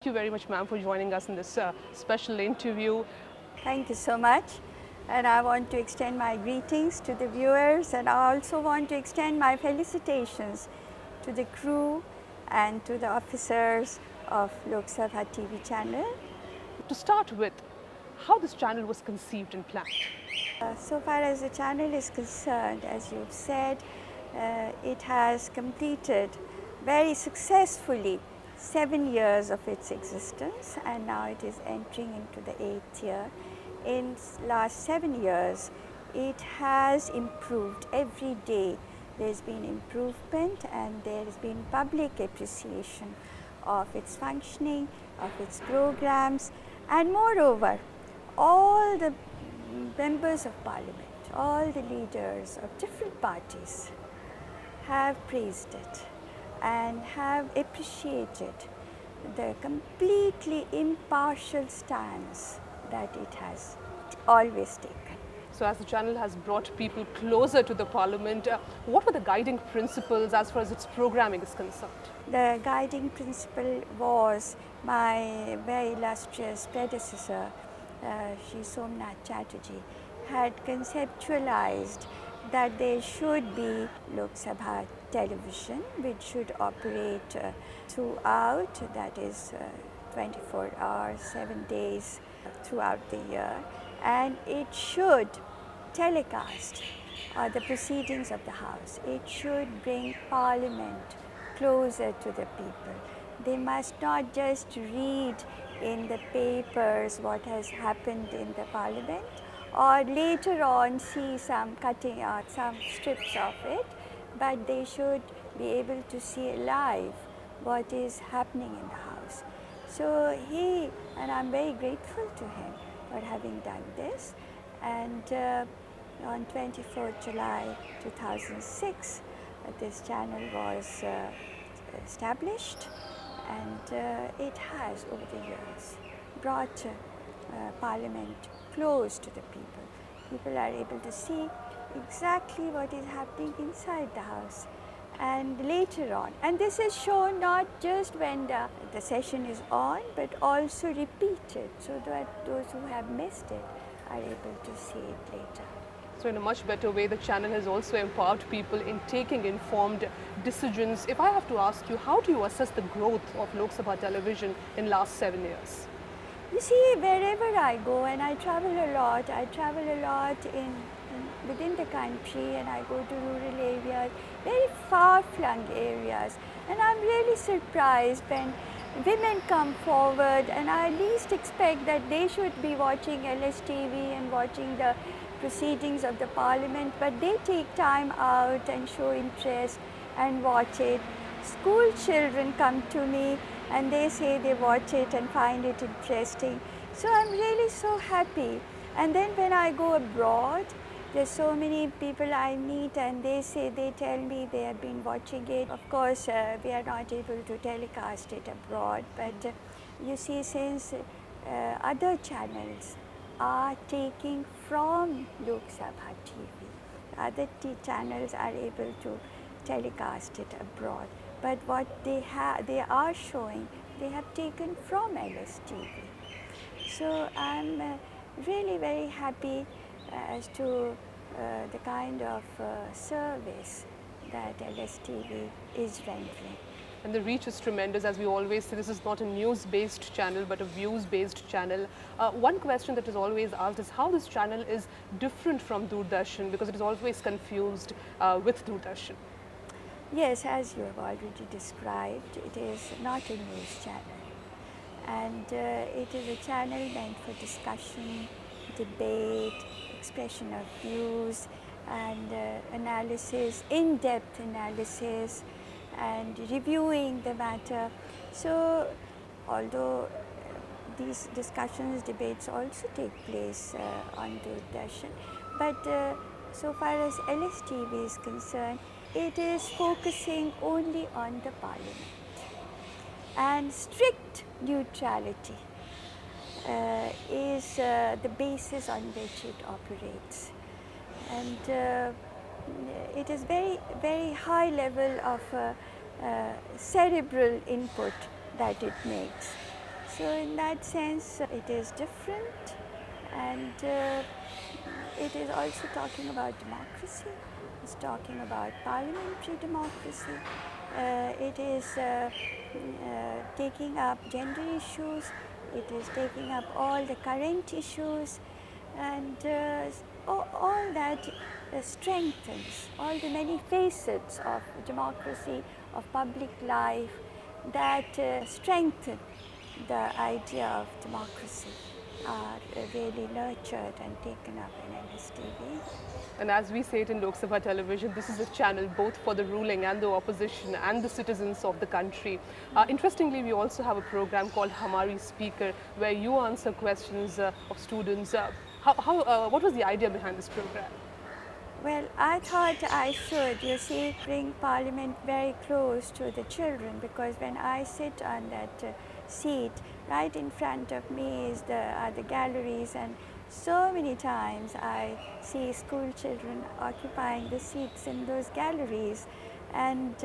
Thank you very much, ma'am, for joining us in this special interview. Thank you so much. And I want to extend my greetings to the viewers, and I also want to extend my felicitations to the crew and to the officers of Lok Sabha TV channel. To start with, how this channel was conceived and planned? So far as the channel is concerned, as you've said, it has completed very successfully 7 years of its existence, and now it is entering into the 8th year. In last 7 years, it has improved every day. There's been improvement and there has been public appreciation of its functioning, of its programs, and moreover, all the members of parliament, all the leaders of different parties have praised it and have appreciated the completely impartial stance that it has always taken. So as the channel has brought people closer to the parliament, what were the guiding principles as far as its programming is concerned? The guiding principle was my very illustrious predecessor, Shri Somnath Chatterjee, had conceptualized that there should be Lok Sabha Television, which should operate throughout, that is 24 hours, 7 days throughout the year, and it should telecast the proceedings of the House. It should bring Parliament closer to the people. They must not just read in the papers what has happened in the Parliament, or later on see some cutting out, some strips of it, but they should be able to see live what is happening in the House. So he, and I'm very grateful to him for having done this, and on 24th July 2006, this channel was established, and it has over the years brought Parliament close to the people. People are able to see exactly what is happening inside the House and later on. And this is shown not just when the session is on, but also repeated, so that those who have missed it are able to see it later. So in a much better way, the channel has also empowered people in taking informed decisions. If I have to ask you, how do you assess the growth of Lok Sabha Television in last 7 years? You see, wherever I go, and I travel a lot within the country, and I go to rural areas, very far-flung areas, and I'm really surprised when women come forward, and I least expect that they should be watching LSTV and watching the proceedings of the Parliament, but they take time out and show interest and watch it. School children come to me and they say they watch it and find it interesting. So I'm really so happy. And then when I go abroad, there's so many people I meet and they tell me they have been watching it. Of course, we are not able to telecast it abroad, but you see, since other channels are taking from Lok Sabha TV, other channels are able to telecast it abroad. But what they are showing, they have taken from LSTV. So I'm really very happy as to the kind of service that LSTV is rendering. And the reach is tremendous. As we always say, this is not a news-based channel, but a views-based channel. One question that is always asked is how this channel is different from Doordarshan, because it is always confused with Doordarshan. Yes, as you have already described, it is not a news channel, and it is a channel meant for discussion, debate, expression of views, and analysis, in-depth analysis, and reviewing the matter. So, although these discussions, debates also take place on Doordarshan, but so far as LSTV is concerned, it is focusing only on the Parliament, and strict neutrality is the basis on which it operates, and it is very high level of cerebral input that it makes. So in that sense, it is different, and it is also talking about democracy. It's talking about parliamentary democracy. It is taking up gender issues. It is taking up all the current issues, and all that strengthens all the many facets of democracy, of public life, that strengthen the idea of democracy, are really nurtured and taken up in LSTV. And as we say it in Lok Sabha Television, this is a channel both for the ruling and the opposition and the citizens of the country. Interestingly, we also have a program called Hamari Speaker, where you answer questions of students. What was the idea behind this program? Well, I thought I should, you see, bring Parliament very close to the children, because when I sit on that seat, right in front of me are the galleries, and so many times I see school children occupying the seats in those galleries, and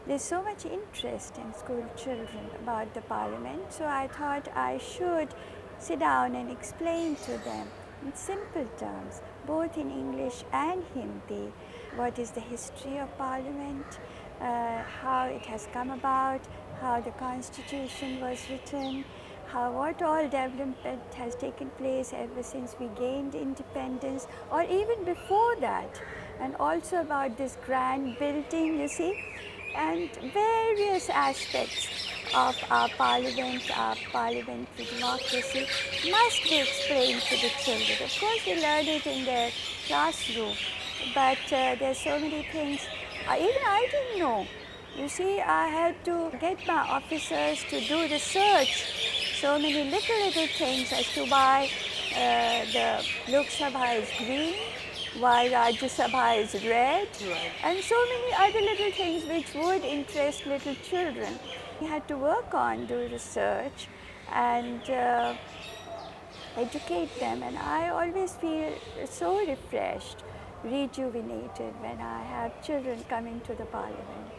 there's so much interest in school children about the Parliament, so I thought I should sit down and explain to them in simple terms, both in English and Hindi, what is the history of Parliament, how it has come about, how the Constitution was written, what all development has taken place ever since we gained independence, or even before that, and also about this grand building, you see, and various aspects of our parliamentary democracy must be explained to the children. Of course, they learn it in their classroom, but there's so many things even I didn't know. You see, I had to get my officers to do research, so many little things as to why the Lok Sabha is green, why Rajya Sabha is red, and so many other little things which would interest little children. We had to work on, do research, and educate them, and I always feel so refreshed, rejuvenated when I have children coming to the Parliament.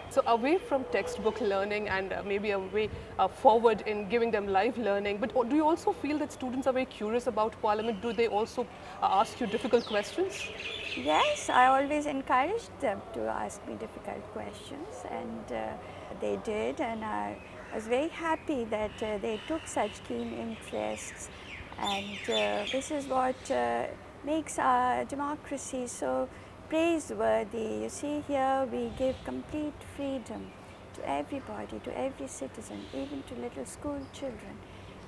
So away from textbook learning and maybe a way forward in giving them live learning, but do you also feel that students are very curious about Parliament? Do they also ask you difficult questions? Yes, I always encouraged them to ask me difficult questions, and they did, and I was very happy that they took such keen interests, and this is what makes our democracy so praiseworthy. You see, here we give complete freedom to everybody, to every citizen, even to little school children,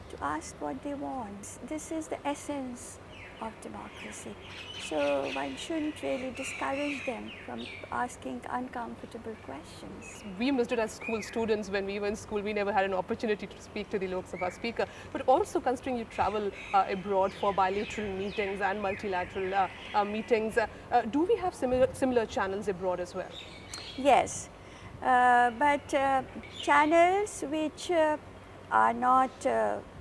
to ask what they want. This is the essence of democracy. So one shouldn't really discourage them from asking uncomfortable questions. We missed it as school students when we were in school. We never had an opportunity to speak to the Lok Sabha Speaker. But also considering you travel abroad for bilateral meetings and multilateral meetings, do we have similar channels abroad as well? Yes, but channels which are not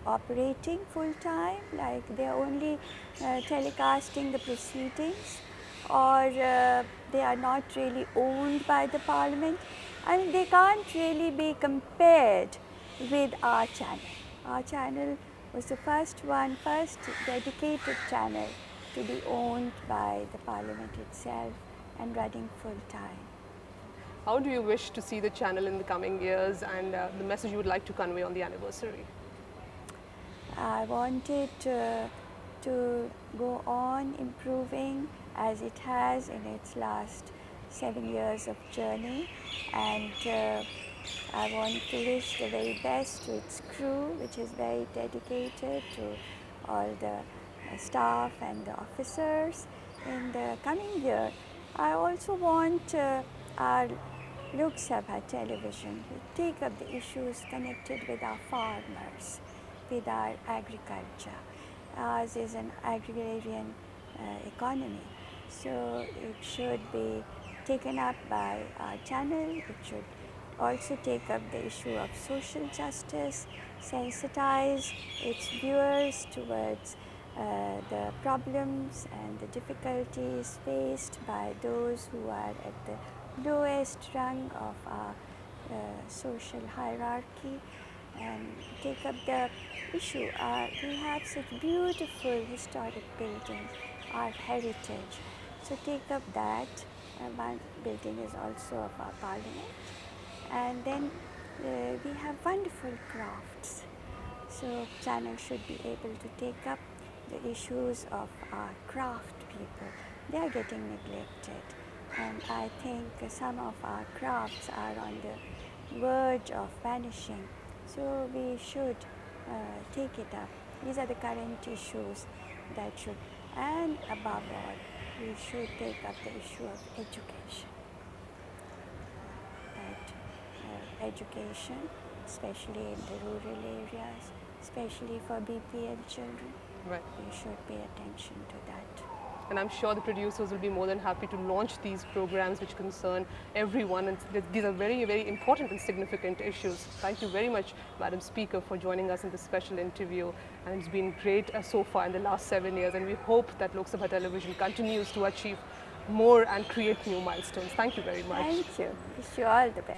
operating full time, like they are only telecasting the proceedings, or they are not really owned by the Parliament. I mean, they can't really be compared with our channel. Our channel was the first dedicated channel to be owned by the Parliament itself and running full time. How do you wish to see the channel in the coming years, and the message you would like to convey on the anniversary? I wanted to go on improving as it has in its last 7 years of journey, and I want to wish the very best to its crew, which is very dedicated, to all the staff and the officers in the coming year. I also want our Lok Sabha Television to take up the issues connected with our farmers, with our agriculture. Ours is an agrarian economy, so it should be taken up by our channel. It should also take up the issue of social justice, sensitize its viewers towards the problems and the difficulties faced by those who are at the lowest rung of our social hierarchy, and take up the issue. We have such beautiful historic buildings, our heritage. So take up that. One building is also of our parliament. And then we have wonderful crafts. So channel should be able to take up the issues of our craft people. They are getting neglected. And I think some of our crafts are on the verge of vanishing. So we should take it up. These are the current issues that should, and above all, we should take up the issue of education. That education, especially in the rural areas, especially for BPL children, Right. we should pay attention to that. And I'm sure the producers will be more than happy to launch these programs which concern everyone. And these are very, very important and significant issues. Thank you very much, Madam Speaker, for joining us in this special interview. And it's been great so far in the last 7 years. And we hope that Lok Sabha Television continues to achieve more and create new milestones. Thank you very much. Thank you. Wish you all the best.